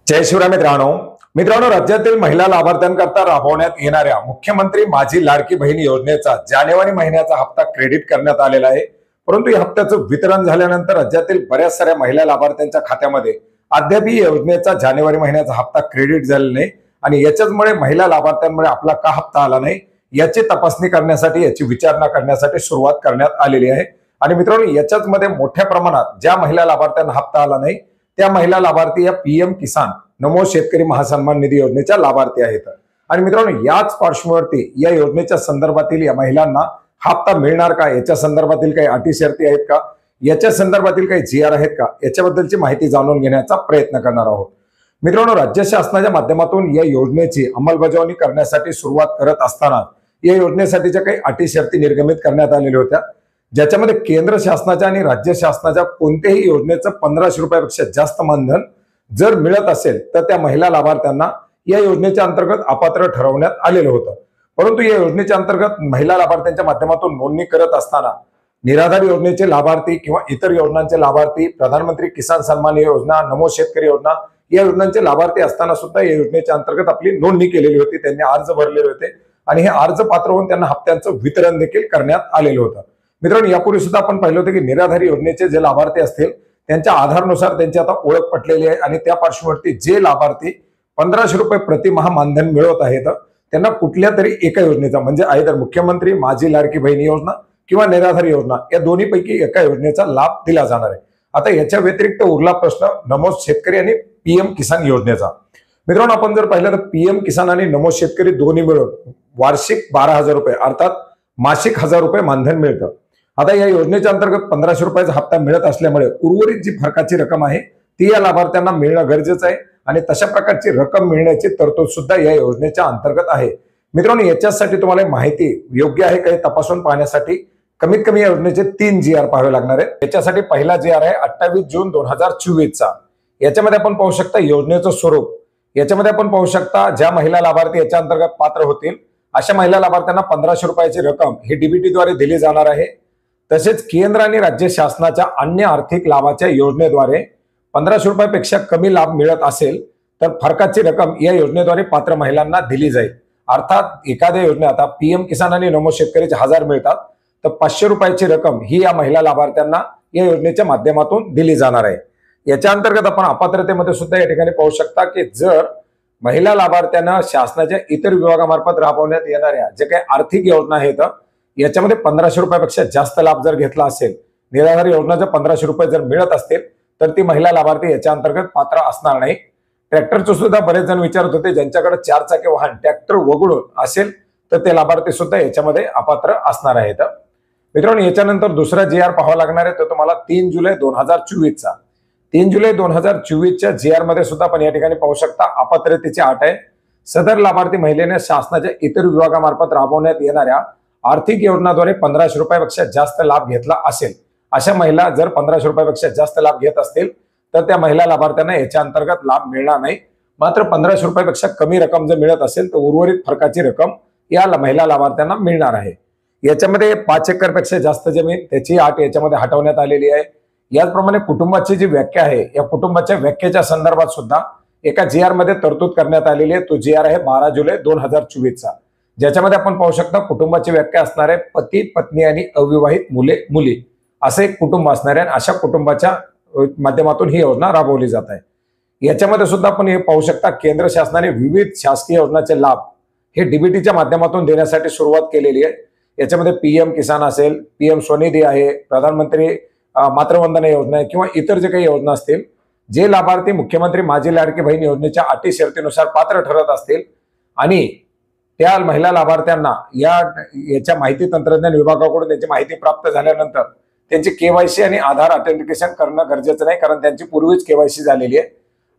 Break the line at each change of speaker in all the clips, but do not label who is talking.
जय शिवराय मित्रांनो मित्रांनो राज्यातील महिला लाभार्थ्यांकरता राबवण्यात येणाऱ्या मुख्यमंत्री माझी लाडकी बहीण योजनेचा जानेवारी महिन्याचा हप्ता क्रेडिट करण्यात आलेला आहे। परंतु या हप्त्याचं वितरण झाल्यानंतर राज्यातील बऱ्याच साऱ्या महिला लाभार्थ्यांच्या खात्यामध्ये अद्यापही योजनेचा जानेवारी महिन्याचा हप्ता क्रेडिट झालेला नाही आणि याच्यामुळे महिला लाभार्थ्यांमुळे आपला का हप्ता आला नाही याची तपासणी करण्यासाठी याची विचारणा करण्यासाठी सुरुवात करण्यात आलेली आहे। आणि मित्रांनो याच्याच मध्ये मोठ्या प्रमाणात ज्या महिला लाभार्थ्यांना हप्ता आला नाही त्या महिला लाभार्थी या पीएम किसान नमो शेतकरी महासन्मान निधी योजनेच्या लाभार्थी आहेत। आणि मित्रांनो याच पार्श्वभूमीवरती या योजनेच्या संदर्भातील या महिलांना हप्ता मिळणार का, याच्या संदर्भातील काही अटी शर्ती आहेत का, याच्या संदर्भातील काही जीआर आहेत का, याच्याबद्दलची माहिती जाणून घेण्याचा प्रयत्न करणार आहोत। मित्रांनो राज्य शासनाच्या माध्यमातून या योजनेची अंमलबजावणी करण्यासाठी सुरुवात करत असताना या योजनेसाठीच्या काही अटी शर्ती निर्गमित करण्यात आलेल्या होत्या, ज्याच्यामध्ये केंद्र शासनाच्या आणि राज्य शासनाच्या कोणत्याही योजनेचं 1500 रुपयापेक्षा जास्त मानधन जर मिळत असेल तर त्या महिला लाभार्थ्यांना या योजनेच्या अंतर्गत अपात्र ठरवण्यात आलेलं होतं। परंतु या योजनेच्या अंतर्गत महिला लाभार्थ्यांच्या माध्यमातून नोंदणी करत असताना निराधार योजनेचे लाभार्थी किंवा इतर योजनांचे लाभार्थी, प्रधानमंत्री किसान सन्मान योजना, नमो शेतकरी योजना या योजनांचे लाभार्थी असताना सुद्धा या योजनेच्या अंतर्गत आपली नोंदणी केलेली होती, त्यांनी अर्ज भरलेले होते आणि हे अर्ज पात्र होऊन त्यांना हप्त्यांचं वितरण देखील करण्यात आलेलं होतं। मित्रांनो यापूर्वी सुद्धा आपण पाहिलं होतं की निराधारी योजनेचे जे लाभार्थी असतील त्यांच्या आधारनुसार त्यांची आता ओळख पटलेली आहे आणि त्या पार्श्वभूमीवरती जे लाभार्थी 1500 रुपये प्रतिमाह मानधन मिळवत आहेत त्यांना कुठल्या तरी एका योजनेचा म्हणजे आयदर मुख्यमंत्री माझी लाडकी बहीण योजना किंवा निराधारी योजना या दोन्हीपैकी एका योजनेचा लाभ दिला जाणार आहे। आता याच्या व्यतिरिक्त उरला प्रश्न नमो शेतकरी आणि पीएम किसान योजनेचा। मित्रांनो आपण जर पाहिलं तर पीएम किसान आणि नमो शेतकरी दोन्ही मिळून वार्षिक 12,000 रुपये अर्थात मासिक 1000 रुपये मानधन मिळतं। आता या योजनेच्या अंतर्गत 1500 रुपयाचा हप्ता मिळत असल्यामुळे उर्वरित जी फरकाची रक्कम आहे ती या लाभार्थ्यांना मिळणं गरजेचं आहे आणि तशा प्रकारची रक्कम मिळण्याची तरतूद सुद्धा या योजनेच्या अंतर्गत आहे। मित्रांनो याच्यासाठी तुम्हाला माहिती योग्य आहे का हे तपासून पाहण्यासाठी कमीत कमी या योजनेचे 3 जीआर पाहावे लागणार आहे। याच्यासाठी पहिला जीआर आहे 28 जून 2024 चा। याच्यामध्ये आपण पाहू शकता योजनेचं स्वरूप, याच्यामध्ये आपण पाहू शकता ज्या महिला लाभार्थी याच्या अंतर्गत पात्र होतील अशा महिला लाभार्थ्यांना 1500 रुपयाची रक्कम ही डीबीटी द्वारे दिली जाणार आहे। तसेच केंद्र आणि राज्य शासनाच्या अन्य आर्थिक लाभाच्या योजनेद्वारे 1500 रुपयापेक्षा कमी लाभ मिळत असेल तर फरकाची रक्कम या योजनेद्वारे पात्र महिलांना दिली जाईल। अर्थात एखाद्या योजने आता पीएम किसान आणि नमो शेतकरीचे 1000 मिळतात तर 500 रुपयाची रक्कम ही या महिला लाभार्थ्यांना या योजनेच्या माध्यमातून दिली जाणार आहे। याच्या अंतर्गत आपण अपात्रतेमध्ये सुद्धा या ठिकाणी पाहू शकता की जर महिला लाभार्थ्यांना शासनाच्या इतर विभागामार्फत राबवण्यात येणाऱ्या जे काही आर्थिक योजना आहेत याच्यामध्ये 1500 रुपयापेक्षा जास्त लाभ जर घेतला असेल, निराधार योजना जर 1500 रुपये जर मिळत असतील तर ती महिला लाभार्थी याच्या अंतर्गत पात्र असणार नाही। ट्रॅक्टरचं सुद्धा बरेच जण विचारत होते ज्यांच्याकडे 4 चाकी वाहन ट्रॅक्टर वगळून असेल तर ते लाभार्थी सुद्धा याच्यामध्ये अपात्र असणार आहेत। मित्रांनो याच्यानंतर दुसरा जीआर पाहावा लागणार आहे तो तुम्हाला 3 जुलै 2024 चा। 3 जुलै 2024 च्या जीआर मध्ये सुद्धा आपण या ठिकाणी पाहू शकता अपात्रतेची अट आहे सदर लाभार्थी महिलेने शासनाच्या इतर विभागामार्फत राबवण्यात येणाऱ्या आर्थिक योजनाद्वारे 1500 रुपयापेक्षा जास्त लाभ घेतला असेल अशा महिला जर 1500 रुपयापेक्षा जास्त लाभ घेत असतील तर त्या महिला लाभार्थ्यांना याच्या अंतर्गत लाभ मिळणार नाही। मात्र 1500 रुपयापेक्षा कमी रक्कम जर मिळत असेल तर उर्वरित फरकाची रक्कम या महिला लाभार्थ्यांना मिळणार आहे। याच्यामध्ये 5 एकरपेक्षा जास्त जमीन त्याची अट याच्यामध्ये हटवण्यात आलेली आहे। याचप्रमाणे कुटुंबाची जी व्याख्या आहे या कुटुंबाच्या व्याख्येच्या संदर्भात सुद्धा एका जीआर मध्ये तरतूद करण्यात आलेली आहे। तो जीआर आहे 12 जुलै 2024 चा, ज्याच्यामध्ये आपण पाहू शकता कुटुंबाची व्याख्या असणार आहे पती पत्नी आणि अविवाहित मुले मुली असे एक कुटुंब असणार आहे। अशा कुटुंबाच्या माध्यमातून ही योजना राबवली जात आहे। याच्यामध्ये सुद्धा आपण हे पाहू शकता केंद्र शासनाने विविध शासकीय योजनांचे लाभ हे डीबीटीच्या माध्यमातून देण्यासाठी सुरुवात केलेली आहे। याच्यामध्ये पीएम किसान असेल, पीएम स्वनिधी आहे, प्रधानमंत्री मातृवंदना योजना आहे किंवा इतर जे काही योजना असतील, जे लाभार्थी मुख्यमंत्री माझी लाडकी बहीण योजनेच्या अटी शर्तीनुसार पात्र ठरत असतील आणि त्या महिला लाभार्थ्यांना याच्या माहिती तंत्रज्ञान विभागाकडून त्यांची माहिती प्राप्त झाल्यानंतर त्यांची केवायसी आणि आधार ऑथेंटिकेशन करणं गरजेचं नाही, कारण त्यांची पूर्वीच केवायसी झालेली आहे।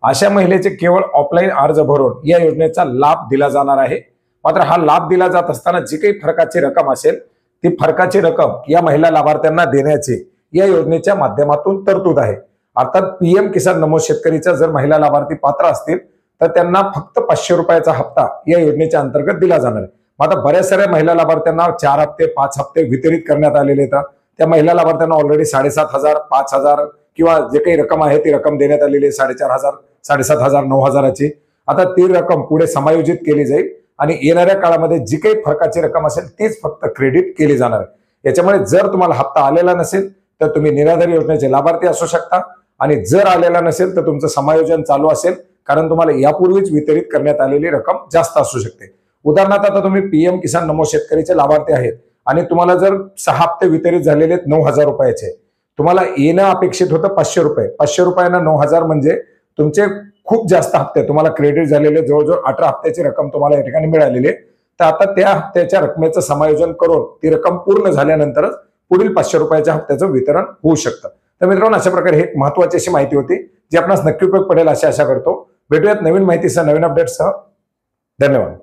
अशा महिलेचे केवळ ऑफलाईन अर्ज भरून या योजनेचा लाभ दिला जाणार आहे। मात्र हा लाभ दिला जात असताना जी काही फरकाची रक्कम असेल ती फरकाची रक्कम या महिला लाभार्थ्यांना देण्याची या योजनेच्या माध्यमातून तरतूद आहे। अर्थात पीएम किसान नमो शेतकरीचा जर महिला लाभार्थी पात्र असतील तर त्यांना फक्त 500 रुपयाचा हप्ता या योजनेच्या अंतर्गत दिला जाणार आहे। आता बऱ्याच साऱ्या महिला लाभार्थ्यांना 4 हप्ते 5 हप्ते वितरित करण्यात आलेले आहेत। त्या महिला लाभार्थ्यांना ऑलरेडी 7500, 5000 किंवा जे काही रक्कम आहे ती रक्कम देण्यात आलेली आहे 4,500, 7,500, 9,000ची. आता ती रक्कम पुढे समायोजित केली जाईल आणि येणाऱ्या काळामध्ये जी काही फरकाची रक्कम असेल तीच फक्त क्रेडिट केली जाणार आहे. याच्यामुळे जर तुम्हाला हप्ता आलेला नसेल तर तुम्ही निराधार योजनेचे लाभार्थी असू शकता, आणि जर आलेला नसेल तर तुमचं समायोजन चालू असेल, कारण तुम्हाला यापूर्वीच वितरित करण्यात आलेली रक्कम जास्त असू शकते. उदाहरणार्थ आता तुम्ही पीएम किसान नमो शेतकरीचे लाभार्थी आहेत आणि तुम्हाला जर 6 हप्ते वितरित झालेले आहेत 9,000 रुपयाचे, तुम्हाला येणं अपेक्षित होतं 500 रुपये. 500 रुपयांना 9,000 म्हणजे तुमचे खूप जास्त हप्ते तुम्हाला क्रेडिट झालेले, जवळजवळ 18 हप्त्याची रक्कम तुम्हाला या ठिकाणी मिळालेली आहे. तर आता त्या हप्त्याच्या रकमेचं समायोजन करून ती रक्कम पूर्ण झाल्यानंतरच पुढील 500 रुपयाच्या हप्त्याचं वितरण होऊ शकतं. तर मित्रांनो, अशा प्रकारे ही महत्वाची अशी माहिती होती जी आपणास नक्की उपयोग पडेल अशी आशा करतो. भेटूयात नवीन माहितीसह, नवीन अपडेट्ससह. धन्यवाद.